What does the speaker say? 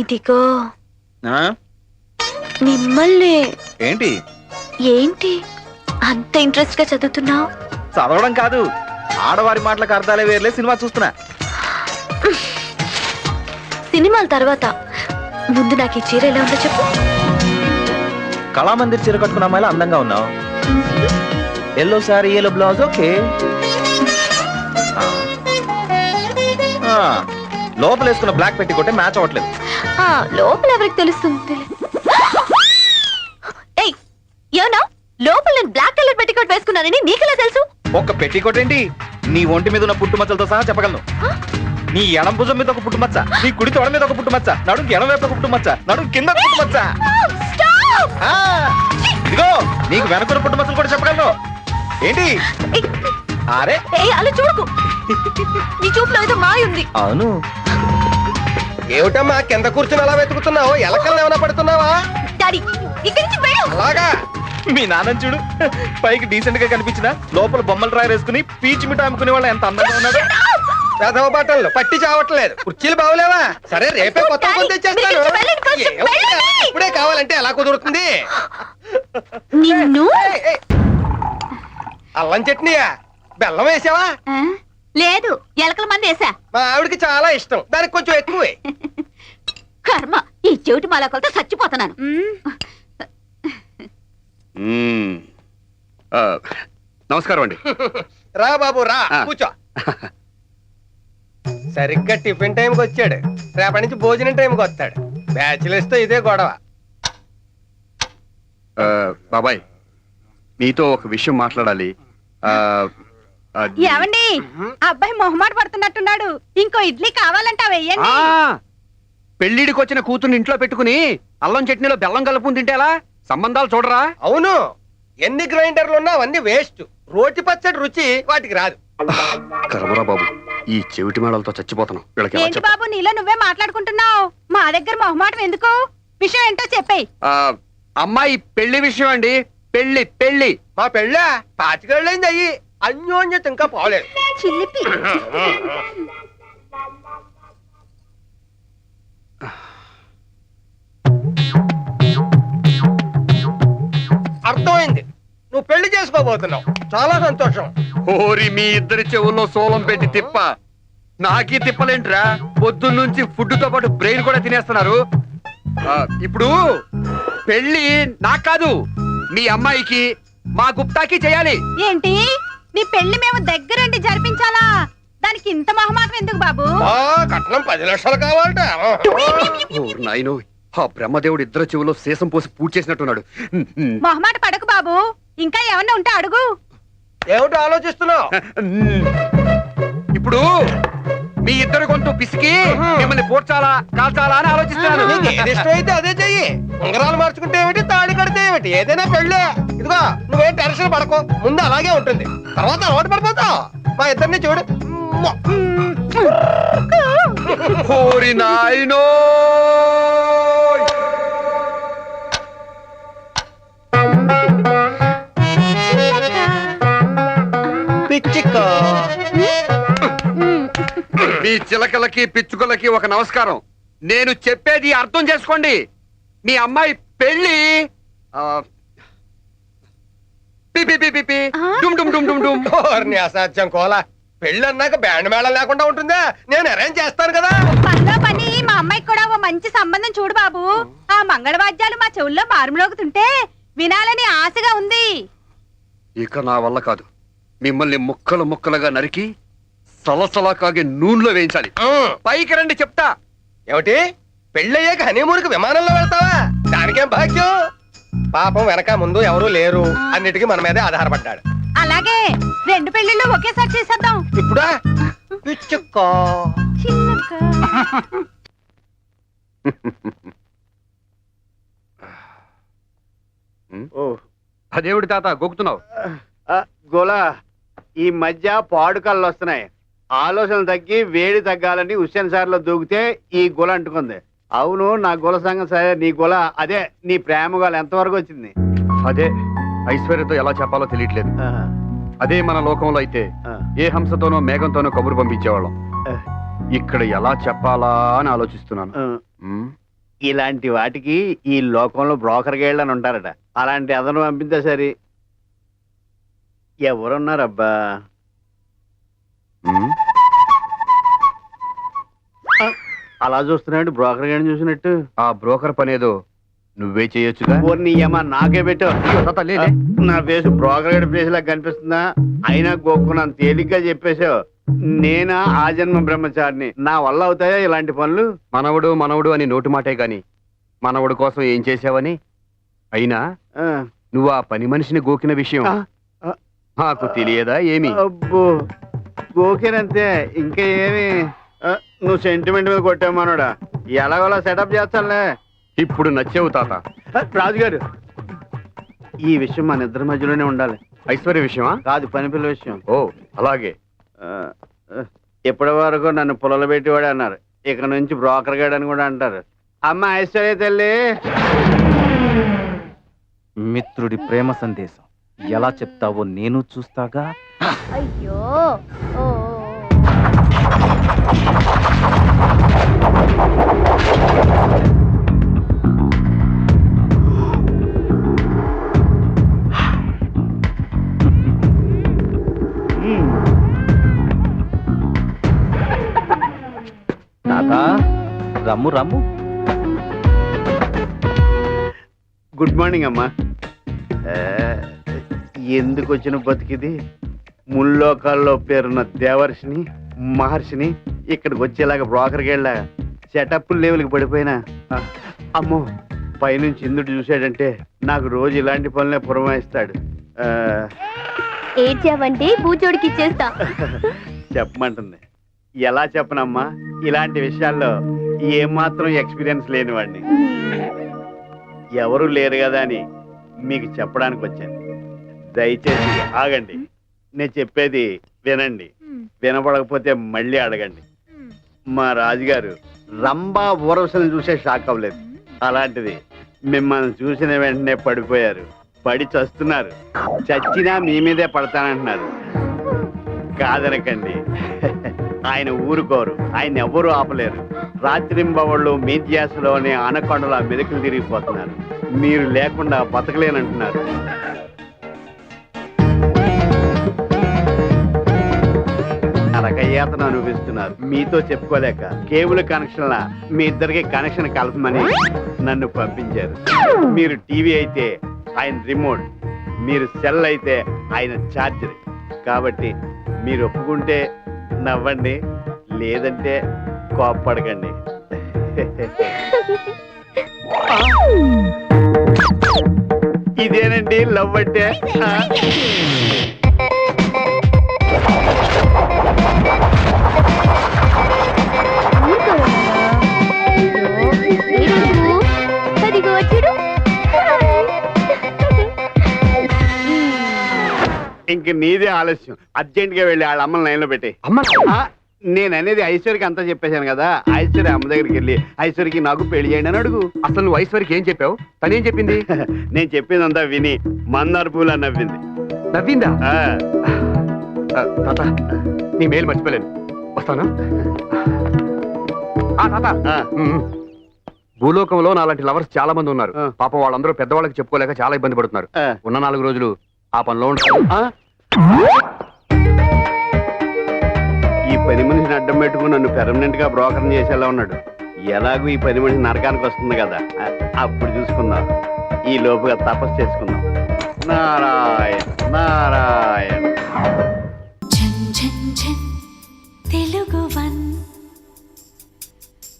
ఇదిగో మిమ్మల్ని. ఏంటి ఏంటి అంత ఇంట్రెస్ట్ గా చదువుతున్నావు? చదవడం కాదు, ఆడవారి మాటలకు అర్థాలే వేర్లే, సినిమా చూస్తున్నా. సినిమాల తర్వాత ముందు నాకు ఈ చీర ఎలా ఉందో చెప్పు. కళామందిర్ చీర కట్టుకున్న అమ్మాయిలా అందంగా ఉన్నావు. Yellow sorry, yellow blouse, okay. లోపల వేసుకున్న బ్లాక్ పెట్టి కొట్టే మ్యాచ్ అవ్వట్లేదు. లోపల ఎవరికి తెలుస్తుంది? ఏమన్నా లోపల నేను బ్లాక్ కలర్ పెట్టికోట్ వేసుకున్నానని నీకెలా తెలుసు? ఒక్క పెట్టికోట్ ఏంటి, నీ ఒంటి మీద ఉన్న పుట్టుమచ్చలతో సహా చెప్పగలను. నీ ఎడం భుజం మీద ఒక పుట్టుమచ్చ, నీ కుడి తొడ మీద ఒక పుట్టుమచ్చ, నడుం ఎడం వైపు ఒక పుట్టుమచ్చ, నడుం కింద ఒక పుట్టుమచ్చ. ఇదిగో నీకు వెనకున్న పుట్టుమచ్చలు కూడా చెప్పగలను. ఏంటి అరే అలా చూడకు, నీ చూపులో ఏదో మాయ ఉంది. అవును. ఏమిటమ్మా కింద కూర్చుని అలా వెతుకుతున్నావు? ఎలకల్ని ఏమైనా పడుతున్నావా? డాడీ ఇక్కడి నుంచి వెళ్ళు. అలాగా? మీ నాన్న చూడు, పైకి డీసెంట్ గా కనిపించిన లోపల బొమ్మలు ట్రై వేసుకుని పీచి మిఠాయి అమ్ముకునే వాళ్ళు ఎంత అందంగా ఉన్నాడు. పెదవ బట్టలు పట్టి చావట్లేదు. కుర్చీలు బాగోలేవా? సరే రేపే కొత్త కొని తెచ్చేస్తాను. ఇప్పుడే కావాలంటే ఎలా కుదురుతుంది? నిన్ను అల్లం చట్నీయా? బెల్లం వేసావా? లేదు, ఎలకల మంది వేసా. మా ఆవిడకి చాలా ఇష్టం, దానికి కొంచెం ఎక్కువే. కర్మ, ఈ చెవిటి మాలకలతో చచ్చిపోతున్నాను. నమస్కారం అండి. రా బాబు రా, కూర్చో. సరిగ్గా టిఫిన్ టైంకి వచ్చాడు, రేపటి నుంచి భోజనం టైంకి వస్తాడు. బ్యాచిలర్స్ తో ఇదే గొడవ. బాబాయ్, మీతో ఒక విషయం మాట్లాడాలి. ఏమండి, అబ్బాయి మొహమాట పడుతున్నట్టున్నాడు. ఇంకో ఇడ్లీ కావాలంటే వెయ్యండి. పెళ్లిడికి వచ్చిన కూతుర్ని ఇంట్లో పెట్టుకుని అల్లం చట్నీలో బెల్లం కలుపుకుని తింటే ఎలా? సంబంధాలు చూడరా? అవును, ఎన్ని గ్రైండర్లు ఉన్నా అవన్నీ వేస్ట్. రోటి పచ్చడి రుచి వాటికి రాదు. కర్మరా బాబు, ఈ చెవిటి మేళలతో చచ్చిపోతున్నాం. ఏంటి బాబు, నీలో నువ్వే మాట్లాడుకుంటున్నావు? మా దగ్గర మొహమాటం ఎందుకు? విషయం ఏంటో చెప్పేయ్. అమ్మాయి పెళ్లి విషయం అండి. పెళ్లి పెళ్లి మా పెళ్ళ 25 ఏళ్ళైంది. అయ్యి అన్యోన్యత ఇంకా పోలేదు. చిల్లిపి అర్థమైంది, నువ్వు పెళ్లి చేసుకోబోతున్నావు. చాలా సంతోషం. ఓరి మీ ఇద్దరి చెవుల్లో సోలం పెట్టి తిప్ప. నాకీ తిప్పలేంట్రా? పొద్దున్నుంచి ఫుడ్ తో పాటు బ్రెయిన్ కూడా తినేస్తున్నారు. ఇప్పుడు పెళ్లి నాకు కాదు, మీ అమ్మాయికి మా గుప్తాకి చేయాలి. ఏంటి, నీ పెళ్లి మేము దగ్గరండి జరిపించాలా? దానికి ఇంత మొహమాటం ఎందుకు బాబు? కట్నం 10 లక్షలు కావాలట. నాయనో, ఆ బ్రహ్మదేవుడు ఇద్దరు చెవులో శేషం పోసి పూజ చేసినట్టున్నాడు. మొహమాట పడకు బాబు, ఇంకా ఏమన్నా ఉంటే అడుగు. ఏమిటో ఆలోచిస్తున్నావు? ఇప్పుడు మీ ఇద్దరు గొంతు పిసికి మిమ్మల్ని పోడ్చాలా కాల్చాలా అని ఆలోచిస్తున్నాను. నీకు ఏది ఇష్టమైతే అదే చెయ్యి. ఉంగరాలు మార్చుకుంటే ఏమిటి, తాళి కడితే ఏమిటి, ఏదైనా పెళ్ళే. ఇదిగో నువ్వేం టెన్షన్ పడకు, ముందు అలాగే ఉంటుంది, తర్వాత అలవాటు పడిపోతావు. మా ఇద్దరిని చూడు. ఓరి నాయనో, పిచ్చిక్క. మీ చిలకలకి పిచ్చుకలకి ఒక నమస్కారం. నేను చెప్పేది అర్థం చేసుకోండి. మీ అమ్మాయి పెళ్లి అసాధ్యం కోలా. పెళ్ళి అన్నాక బ్యాండ్ మేళం లేకుండా ఉంటుందా? నేను అరేంజ్ చేస్తాను కదా. పనిలో పని మా అమ్మాయికి కూడా ఓ మంచి సంబంధం చూడు బాబు. ఆ మంగళవాద్యాలు మా చెవుల్లో మారుమోగుతుంటే వినాలని ఆశగా ఉంది. ఇక నా వల్ల కాదు. మిమ్మల్ని ముక్కలు ముక్కలుగా నరికి సలసలా కాగే నూనెలో వేయించాలి. పైకి రండి చెప్తా. ఏమిటి, పెళ్ళయ్యాక హనీమూన్కి విమానంలో వెళ్తావా? దానికేం భాగ్యం. పాపం వెనక ముందు ఎవరూ లేరు, అన్నిటికీ మన మీదే ఆధారపడ్డాడు. అలాగే 2 పెళ్లిళ్ళు ఒకేసారి చేసేద్దాం. ఇప్పుడా? పిచ్చుక్క. అదేవిడి తాత గొక్కుతున్నావు? గోలా, ఈ మధ్య పాడుకళ్ళు వస్తున్నాయి. ఆలోచనలు తగ్గి వేడి తగ్గాలని హుస్సేన్ సార్లో దూకితే ఈ గొల అంటుకుంది. అవును, నా గొల సంగతి సరే, నీ గొల అదే, నీ ప్రేమ గొల ఎంతవరకు వచ్చింది? అదే ఐశ్వర్యతో ఎలా చెప్పాలో తెలియట్లేదు. అదే మన లోకంలో అయితే ఏ హంసతోనో మేఘంతోనో కబురు పంపించేవాళ్ళం. ఇక్కడ ఎలా చెప్పాలా అని ఆలోచిస్తున్నాను. ఇలాంటి వాటికి ఈ లోకంలో బ్రోకర్ గైళ్ళు అని ఉంటారట. అలాంటి అదను పంపితే సరే. ఎవరున్నారబ్బా? ఆ, అలా చూస్తున్నాడు బ్రోకర్ గైడ్ చూసినట్టు. ఆ బ్రోకర్ పనేదో నువ్వే చేయొచ్చుగా. నీ ఏమా నాకే పెట్టు. తాత, లే, లే. నా ఫేస్ బ్రోకర్ గైడ్ ఫేస్ లాగా కనిపిస్తుందా? అయినా గోక్కున్నాను తేలిగ్గా చెప్పేశావు. నేనా ఆ జన్మ బ్రహ్మచారిని, నా వల్ల అవుతాయా ఇలాంటి పనులు? మనవడు మనవడు అని నోటి మాటే గాని మనవడు కోసం ఏం చేసావని. అయినా ఆ, నువ్వు ఆ పని మనిషిని గోకిన విషయం ఆ, ఆ, నాకు తెలియదా ఏమి? అబ్బో గోకేనంతే, ఇంకా ఏమి? ఆ, నువ్వు సెంటిమెంట్ మీద కొట్టామన్నాడా? ఎలాగోలా సెటప్ చేస్తానులే. ఇప్పుడు నచ్చావు తాత. రాజుగారు, ఈ విషయం మన ఇద్దరి మధ్యలోనే ఉండాలి. ఐశ్వర్య విషయమా? కాదు, పని పిల్ల విషయం. ఓ అలాగే. ఇప్పటి వరకు నన్ను పొలలు పెట్టేవాడు అన్నారు, ఇక నుంచి బ్రోకర్ గాడు అని కూడా అంటారు. అమ్మ ఐశ్వర్య తల్లి. మిత్రుడి ప్రేమ సందేశం ఎలా చెప్తావో నేను చూస్తాగా. అయ్యో ఓ తాత రమ్ము రమ్ము. గుడ్ మార్నింగ్ అమ్మా. ఎందుకు వచ్చిన బతికిది? ముల్లోకాల్లో పేరున్న దేవర్షిని మహర్షిని ఇక్కడికి వచ్చేలాగా బ్రోకర్కి వెళ్ళా సెటప్ లెవెల్కి పడిపోయినా. అమ్మో, పైనుంచి ఇందుడు చూశాడంటే నాకు రోజు ఇలాంటి పనులే పురమాయిస్తాడు. ఏడ్చావంటే బూచోడికి ఇచ్చేస్తా. చెప్పమంటుంది. ఎలా చెప్పనమ్మా, ఇలాంటి విషయాల్లో ఏమాత్రం ఎక్స్పీరియన్స్ లేని వాడిని. ఎవరు లేరు కదా అని మీకు చెప్పడానికి వచ్చాను. దయచేసి ఆగండి, నేను చెప్పేది వినండి. వినపడకపోతే మళ్ళీ అడగండి. మా రాజుగారు రంభా ఊరవశను చూసే షాక్ అవ్వలేదు. అలాంటిది మిమ్మల్ని చూసిన వెంటనే పడిపోయారు, పడి చస్తున్నారు. చచ్చినా మీ మీదే పడతానంటున్నారు. కాదనకండి, ఆయన ఊరుకోరు, ఆయన ఎవరు ఆపలేరు. రాత్రింబవళ్ళు మీ ధ్యాసలోనే ఆనకొండలా మెరుకులు తిరిగిపోతున్నారు. మీరు లేకుండా బతకలేనంటున్నారు. నరకయాతన అనుభవిస్తున్నారు. మీతో చెప్పుకోలేక కేబుల్ కనెక్షన్ల మీ ఇద్దరికి కనెక్షన్ కలపమని నన్ను పంపించారు. మీరు టీవీ అయితే ఆయన రిమోట్, మీరు సెల్ అయితే ఆయన ఛార్జర్. కాబట్టి మీరు ఒప్పుకుంటే నవ్వండి, లేదంటే కోప్పడకండి. ఇదేనండి లవ్ అంటే. అదిగో చూడు. ఇంక నీదే ఆలస్యం. అర్జెంట్ గా వెళ్ళి వాళ్ళ అమ్మని లైన్ లో పెట్టి. అమ్మ, నేను అనేది ఐశ్వర్యకి అంతా చెప్పేశాను కదా. ఐశ్వర్య అమ్మ దగ్గరికి వెళ్ళి ఐశ్వర్యకి నాకు పెళ్లి చేయండి అని అడుగు. అసలు నువ్వు ఐశ్వర్యకి ఏం చెప్పావు? తనేం చెప్పింది? నేను చెప్పిందంతా విని మందార పూలా నవ్వింది. నవ్విందా? ఆ, తాత, నీ మేలు మర్చిపోలేను. వస్తాను. తాత, ఆ, భూలోకంలో నాలాంటి లవర్స్ చాలా మంది ఉన్నారు. ఆ. పాపం వాళ్ళందరూ పెద్దవాళ్ళకి చెప్పుకోలేక చాలా ఇబ్బంది పడుతున్నారు. ఆ. ఉన్న 4 రోజులు ఆ పనిలో ఉంటారు. ఆ? ఈ పని మనిషిని అడ్డం పెట్టుకుని నన్ను పెర్మనెంట్ గా బ్రోకర్ చేసేలా ఉన్నాడు. ఎలాగూ ఈ పని మనిషి నరకానికి వస్తుంది కదా, అప్పుడు చూసుకుందాం. ఈ లోపుగా తపస్సు చేసుకుందాం. నారాయణ నారాయణ. ఝన్ ఝన్ ఝన్ తెలుగు వన్